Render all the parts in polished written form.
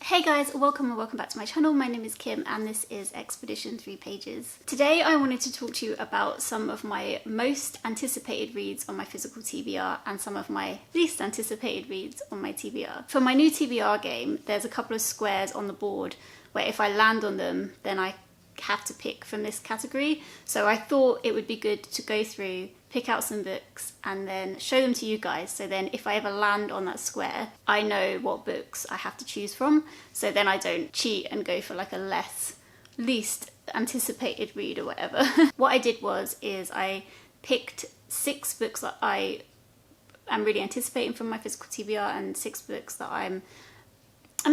Hey guys, welcome back to my channel. My name is Kim and this is Expedition 3 Pages. Today I wanted to talk to you about some of my most anticipated reads on my physical TBR and some of my least anticipated reads on my TBR. For my new TBR game, there's a couple of squares on the board where if I land on them, then I have to pick from this category. So I thought it would be good to go through, pick out some books and then show them to you guys, so then if I ever land on that square I know what books I have to choose from, so then I don't cheat and go for like a least anticipated read or whatever. What I did was I picked 6 books that I am really anticipating from my physical TBR and 6 books that I'm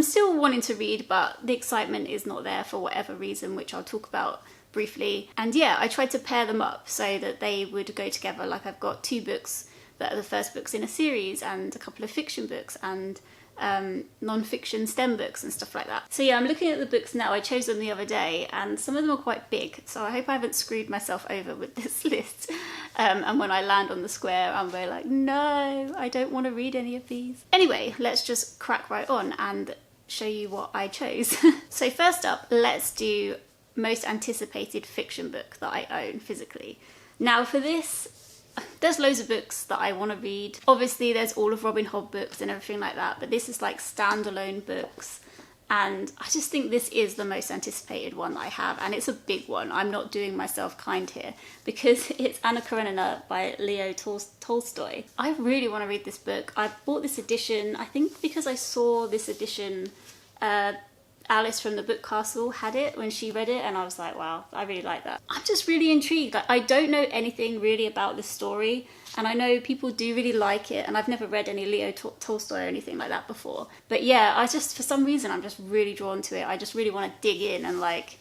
still wanting to read but the excitement is not there for whatever reason, which I'll talk about briefly. And yeah, I tried to pair them up so that they would go together. Like I've got 2 books that are the first books in a series and a couple of fiction books and non-fiction STEM books and stuff like that. So yeah, I'm looking at the books now. I chose them the other day and some of them are quite big, so I hope I haven't screwed myself over with this list. And when I land on the square I'm very like, no, I don't want to read any of these. Anyway, let's just crack right on and show you what I chose. So first up, let's do most anticipated fiction book that I own physically. Now for this, there's loads of books that I want to read. Obviously there's all of Robin Hobb books and everything like that, but this is like standalone books and I just think this is the most anticipated one that I have, and it's a big one. I'm not doing myself kind here because it's Anna Karenina by Leo Tolstoy. I really want to read this book. I bought this edition, I think because I saw this edition, Alice from the Book Castle had it when she read it and I was like, wow, I really like that. I'm just really intrigued. Like, I don't know anything really about this story and I know people do really like it and I've never read any Leo Tolstoy or anything like that before. But yeah, for some reason I'm just really drawn to it. I just really want to dig in and like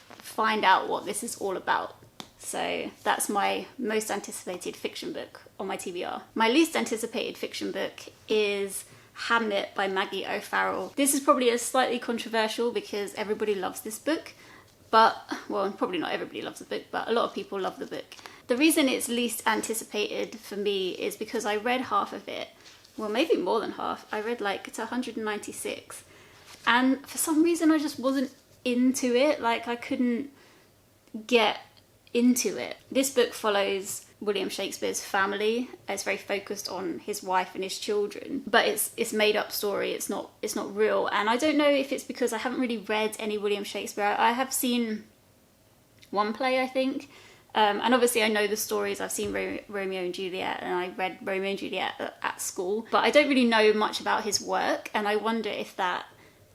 find out what this is all about. So that's my most anticipated fiction book on my TBR. My least anticipated fiction book is Hamnet by Maggie O'Farrell. This is probably a slightly controversial because everybody loves this book, but, well, probably not everybody loves the book, but a lot of people love the book. The reason it's least anticipated for me is because I read half of it, well maybe more than half. I read like to 196 and for some reason I just wasn't into it. Like I couldn't get into it. This book follows William Shakespeare's family. It's very focused on his wife and his children, but it's made up story. It's not real. And I don't know if it's because I haven't really read any William Shakespeare. I have seen one play, I think, and obviously I know the stories. I've seen Romeo and Juliet and I read Romeo and Juliet at school, but I don't really know much about his work and I wonder if that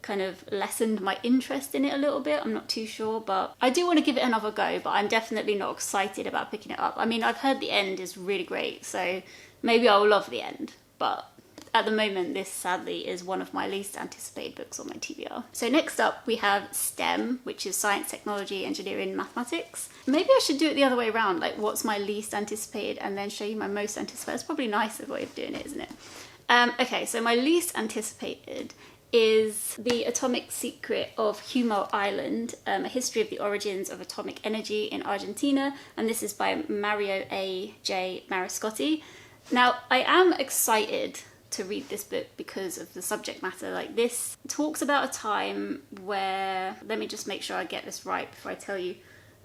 kind of lessened my interest in it a little bit. I'm not too sure, but I do want to give it another go, but I'm definitely not excited about picking it up. I mean, I've heard the end is really great, so maybe I'll love the end, but at the moment this sadly is one of my least anticipated books on my TBR. So next up we have STEM, which is science, technology, engineering, mathematics. Maybe I should do it the other way around, like what's my least anticipated and then show you my most anticipated. It's probably a nicer way of doing it, isn't it? Okay, so my least anticipated is The Atomic Secret of Humo Island, a history of the origins of atomic energy in Argentina, and this is by Mario A. J. Mariscotti. Now, I am excited to read this book because of the subject matter. Like, this talks about a time where, let me just make sure I get this right before I tell you.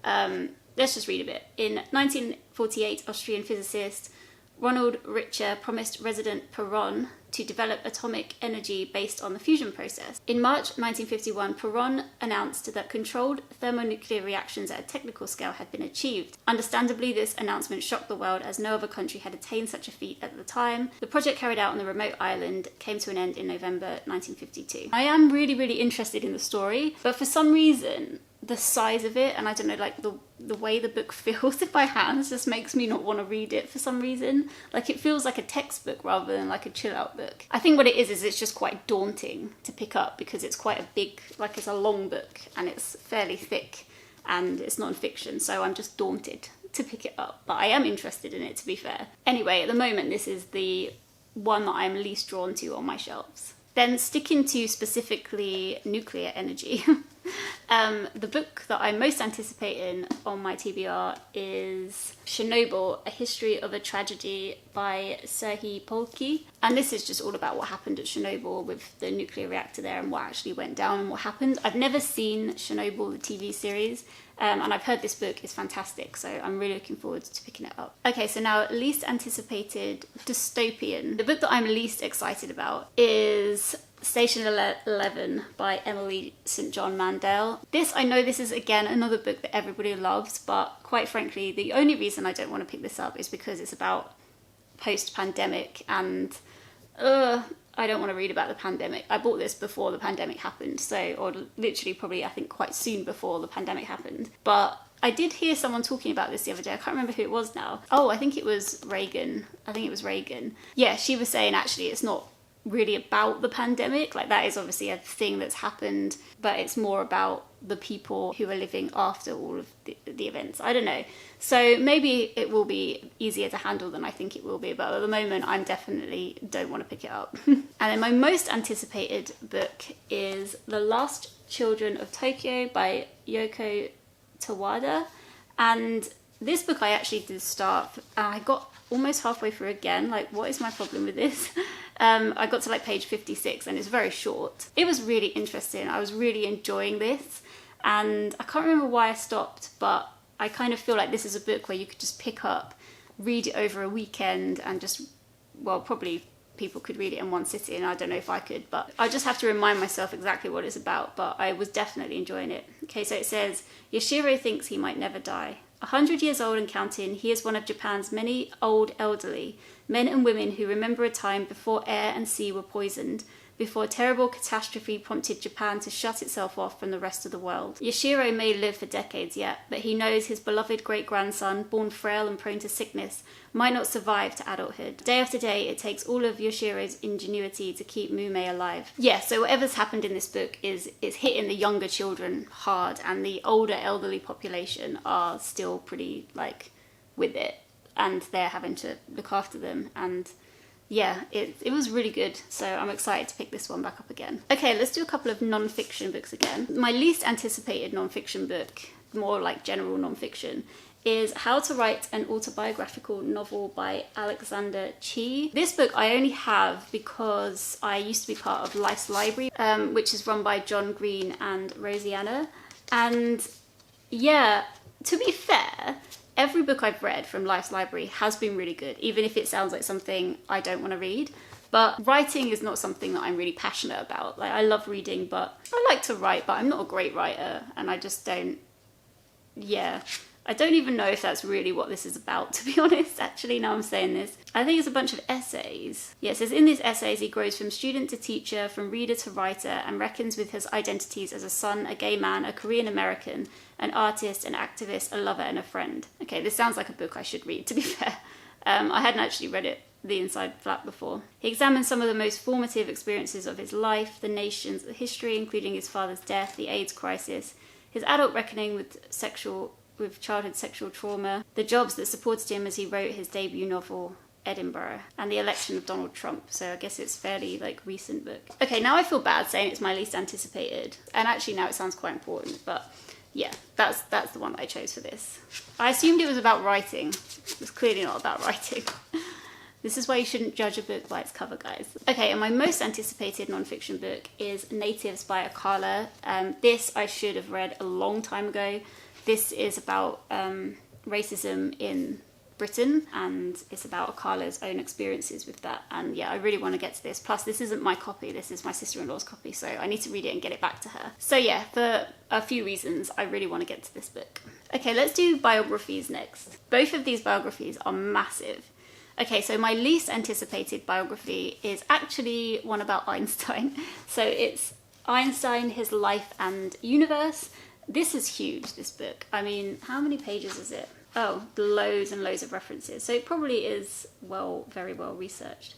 Let's just read a bit. In 1948, Austrian physicist Ronald Richter promised President Perón to develop atomic energy based on the fusion process. In March 1951, Perón announced that controlled thermonuclear reactions at a technical scale had been achieved. Understandably, this announcement shocked the world as no other country had attained such a feat at the time. The project carried out on the remote island came to an end in November 1952. I am really interested in the story, but for some reason, the size of it, and I don't know, like the way the book feels in my hands just makes me not want to read it for some reason. Like it feels like a textbook rather than like a chill out book. I think what it is it's just quite daunting to pick up because it's quite a big, like it's a long book and it's fairly thick and it's non-fiction, so I'm just daunted to pick it up, but I am interested in it, to be fair. Anyway, at the moment this is the one that I'm least drawn to on my shelves. Then sticking to specifically nuclear energy, The book that I'm most anticipating on my TBR is Chernobyl, A History of a Tragedy by Serhii Polki. And this is just all about what happened at Chernobyl with the nuclear reactor there and what actually went down and what happened. I've never seen Chernobyl, the TV series, and I've heard this book is fantastic, so I'm really looking forward to picking it up. Okay, so now least anticipated, Dystopian. The book that I'm least excited about is Station 11 by Emily St. John Mandel. I know this is again another book that everybody loves, but quite frankly, the only reason I don't want to pick this up is because it's about post-pandemic and I don't want to read about the pandemic. I bought this before the pandemic happened, or literally probably I think quite soon before the pandemic happened. But I did hear someone talking about this the other day. I can't remember who it was now. Oh, I think it was Reagan. Yeah, she was saying actually it's not really about the pandemic. Like, that is obviously a thing that's happened, but it's more about the people who are living after all of the events. I don't know. So maybe it will be easier to handle than I think it will be, but at the moment I definitely don't want to pick it up. And then my most anticipated book is The Last Children of Tokyo by Yoko Tawada. And this book I actually did start, and I got almost halfway through again. Like, what is my problem with this? I got to like page 56 and it's very short. It was really interesting. I was really enjoying this, and I can't remember why I stopped, but I kind of feel like this is a book where you could just pick up, read it over a weekend, and just, well, probably people could read it in one sitting. I don't know if I could, but I just have to remind myself exactly what it's about, but I was definitely enjoying it. Okay, so it says, Yoshiro thinks he might never die. 100 years old and counting, he is one of Japan's many old elderly, men and women who remember a time before air and sea were poisoned, before a terrible catastrophe prompted Japan to shut itself off from the rest of the world. Yoshiro may live for decades yet, but he knows his beloved great-grandson, born frail and prone to sickness, might not survive to adulthood. Day after day, it takes all of Yoshiro's ingenuity to keep Mume alive. Yeah, so whatever's happened in this book is hitting the younger children hard, and the older elderly population are still pretty, like, with it, and they're having to look after them, and yeah, it was really good, so I'm excited to pick this one back up again. Okay, let's do a couple of non-fiction books again. My least anticipated non-fiction book, more like general non-fiction, is How to Write an Autobiographical Novel by Alexander Chee. This book I only have because I used to be part of Life's Library, which is run by John Green and Rosianna. And yeah, to be fair, every book I've read from Life's Library has been really good, even if it sounds like something I don't want to read. But writing is not something that I'm really passionate about. Like, I love reading, but I like to write, but I'm not a great writer, and I just don't, yeah. I don't even know if that's really what this is about, to be honest, actually, now I'm saying this. I think it's a bunch of essays. Yeah, it says, in these essays, he grows from student to teacher, from reader to writer, and reckons with his identities as a son, a gay man, a Korean American, an artist, an activist, a lover, and a friend. Okay, this sounds like a book I should read, to be fair. I hadn't actually read it, the inside flap, before. He examines some of the most formative experiences of his life, the nation's history, including his father's death, the AIDS crisis, his adult reckoning with childhood sexual trauma, the jobs that supported him as he wrote his debut novel, Edinburgh, and the election of Donald Trump. So I guess it's fairly, like, recent book. Okay, now I feel bad saying it's my least anticipated, and actually now it sounds quite important, but yeah, that's the one that I chose for this. I assumed it was about writing. It was clearly not about writing. This is why you shouldn't judge a book by its cover, guys. Okay, and my most anticipated non-fiction book is Natives by Akala. This I should have read a long time ago. This is about racism in Britain, and it's about Akala's own experiences with that. And yeah, I really want to get to this. Plus, this isn't my copy, this is my sister-in-law's copy, so I need to read it and get it back to her. So yeah, for a few reasons, I really want to get to this book. Okay, let's do biographies next. Both of these biographies are massive. Okay, so my least anticipated biography is actually one about Einstein. So it's Einstein, His Life and Universe. This is huge, this book. I mean, how many pages is it? Oh, loads and loads of references. So it probably is, well, very well researched.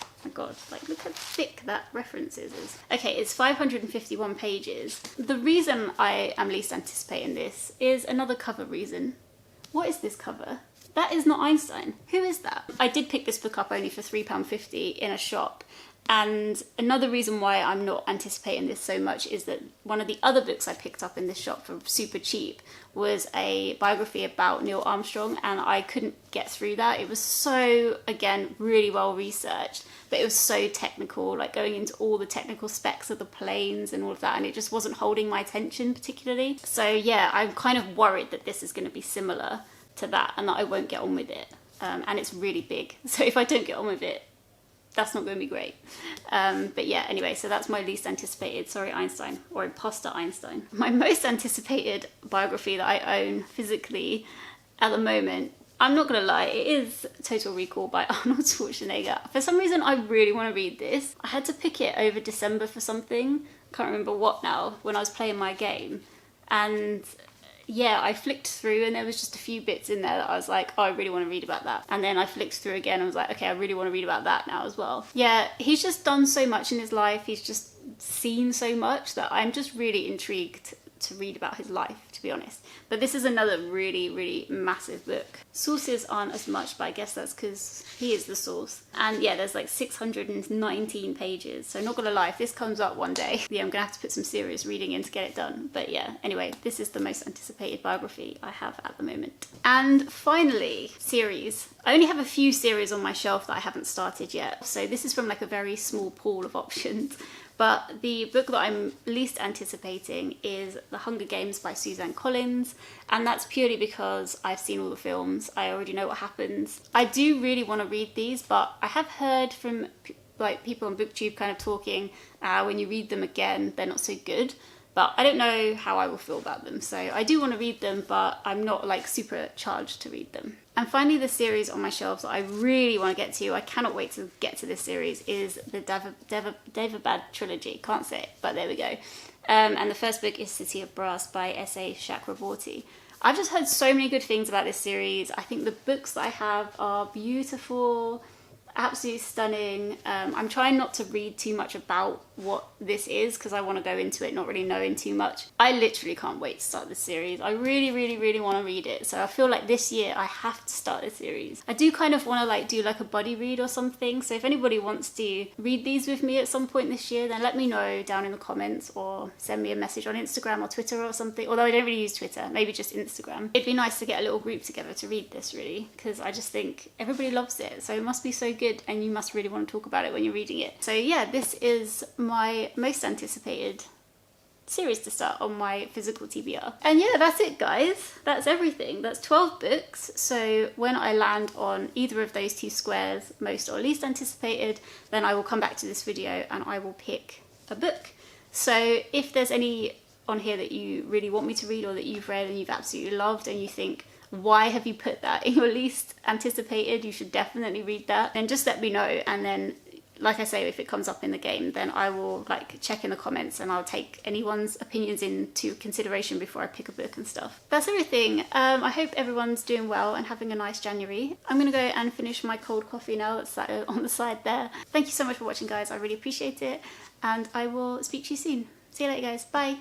Oh my god, like, look how thick that references is. Okay, it's 551 pages. The reason I am least anticipating this is another cover reason. What is this cover? That is not Einstein. Who is that? I did pick this book up only for £3.50 in a shop, And another reason why I'm not anticipating this so much is that one of the other books I picked up in this shop for super cheap was a biography about Neil Armstrong, and I couldn't get through that. It was so, again, really well researched, but it was so technical, like going into all the technical specs of the planes and all of that, and it just wasn't holding my attention particularly. So yeah, I'm kind of worried that this is going to be similar to that and that I won't get on with it. And it's really big, so if I don't get on with it, that's not going to be great. But yeah, anyway, so that's my least anticipated, sorry Einstein, or Imposter Einstein. My most anticipated biography that I own physically at the moment, I'm not going to lie, it is Total Recall by Arnold Schwarzenegger. For some reason, I really want to read this. I had to pick it over December for something, can't remember what now, when I was playing my game. And yeah, I flicked through and there was just a few bits in there that I was like, oh, I really want to read about that. And then I flicked through again and was like, okay, I really want to read about that now as well. Yeah, he's just done so much in his life. He's just seen so much that I'm just really intrigued to read about his life, to be honest. But this is another really, really massive book. Sources aren't as much, but I guess that's because he is the source. And yeah, there's like 619 pages. So not gonna lie, if this comes up one day, yeah, I'm gonna have to put some serious reading in to get it done. But yeah, anyway, this is the most anticipated biography I have at the moment. And finally, series. I only have a few series on my shelf that I haven't started yet. So this is from like a very small pool of options. But the book that I'm least anticipating is The Hunger Games by Suzanne Collins, and that's purely because I've seen all the films. I already know what happens. I do really want to read these, but I have heard from like people on BookTube kind of talking, when you read them again, they're not so good. But I don't know how I will feel about them. So I do want to read them, but I'm not like super charged to read them. And finally, the series on my shelves that I really want to get to, I cannot wait to get to this series, is the Daevabad trilogy. Can't say it, but there we go. And the first book is City of Brass by S.A. Chakraborty. I've just heard so many good things about this series. I think the books that I have are beautiful, absolutely stunning. I'm trying not to read too much about what this is because I want to go into it not really knowing too much. I literally can't wait to start this series. I really, really, really want to read it. So I feel like this year I have to start this series. I do kind of want to like do like a buddy read or something. So if anybody wants to read these with me at some point this year, then let me know down in the comments or send me a message on Instagram or Twitter or something. Although I don't really use Twitter, maybe just Instagram. It'd be nice to get a little group together to read this really, because I just think everybody loves it. So it must be so good and you must really want to talk about it when you're reading it. So yeah, this is my most anticipated series to start on my physical TBR. And yeah, that's it guys. That's everything. That's 12 books. So when I land on either of those two squares, most or least anticipated, then I will come back to this video and I will pick a book. So if there's any on here that you really want me to read or that you've read and you've absolutely loved and you think, why have you put that in your least anticipated, you should definitely read that, then just let me know. And then like I say, if it comes up in the game, then I will like check in the comments and I'll take anyone's opinions into consideration before I pick a book and stuff. That's everything. I hope everyone's doing well and having a nice January. I'm gonna go and finish my cold coffee now that's on the side there. Thank you so much for watching guys, I really appreciate it, and I will speak to you soon. See you later guys, bye.